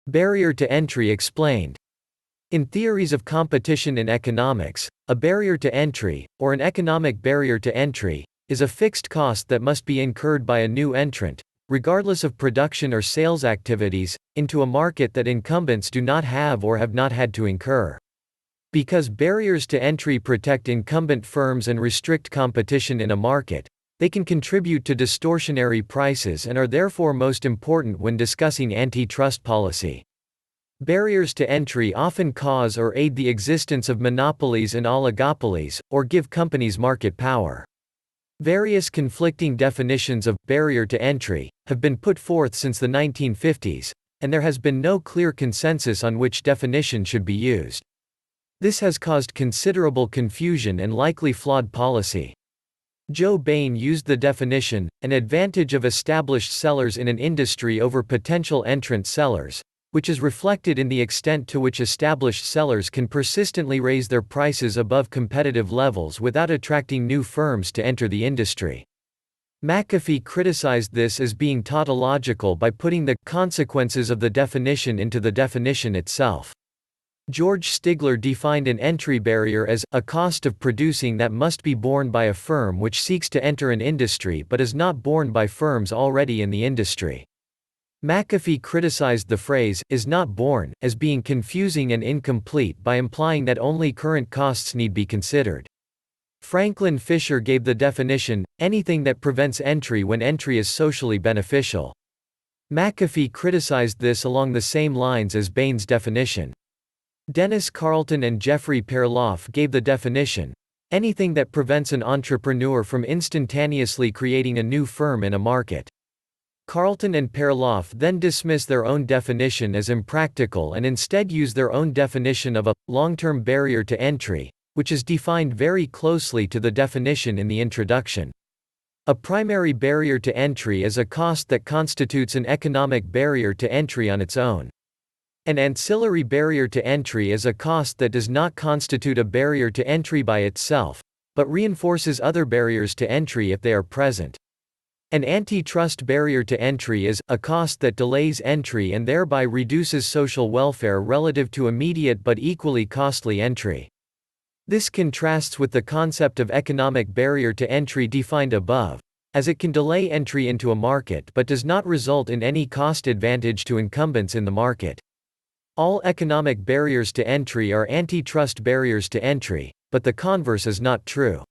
Barrier to entry explained. In theories of competition in economics, a barrier to entry, or an economic barrier to entry, is a fixed cost that must be incurred by a new entrant, regardless of production or sales activities, into a market that incumbents do not have or have not had to incur. Because barriers to entry protect incumbent firms and restrict competition in a market, they can contribute to distortionary prices and are therefore most important when discussing antitrust policy. Barriers to entry often cause or aid the existence of monopolies and oligopolies, or give companies market power. Various conflicting definitions of barrier to entry have been put forth since the 1950s, and there has been no clear consensus on which definition should be used. This has caused considerable confusion and likely flawed policy. Joe Bain used the definition, an advantage of established sellers in an industry over potential entrant sellers, which is reflected in the extent to which established sellers can persistently raise their prices above competitive levels without attracting new firms to enter the industry. McAfee criticized this as being tautological by putting the consequences of the definition into the definition itself. George Stigler defined an entry barrier as a cost of producing that must be borne by a firm which seeks to enter an industry but is not borne by firms already in the industry. McAfee criticized the phrase is not borne as being confusing and incomplete by implying that only current costs need be considered. Franklin Fisher gave the definition, anything that prevents entry when entry is socially beneficial. McAfee criticized this along the same lines as Bain's definition. Dennis Carlton and Jeffrey Perloff gave the definition, anything that prevents an entrepreneur from instantaneously creating a new firm in a market. Carlton and Perloff then dismiss their own definition as impractical and instead use their own definition of a long-term barrier to entry, which is defined very closely to the definition in the introduction. A primary barrier to entry is a cost that constitutes an economic barrier to entry on its own. An ancillary barrier to entry is a cost that does not constitute a barrier to entry by itself, but reinforces other barriers to entry if they are present. An antitrust barrier to entry is a cost that delays entry and thereby reduces social welfare relative to immediate but equally costly entry. This contrasts with the concept of economic barrier to entry defined above, as it can delay entry into a market but does not result in any cost advantage to incumbents in the market. All economic barriers to entry are antitrust barriers to entry, but the converse is not true.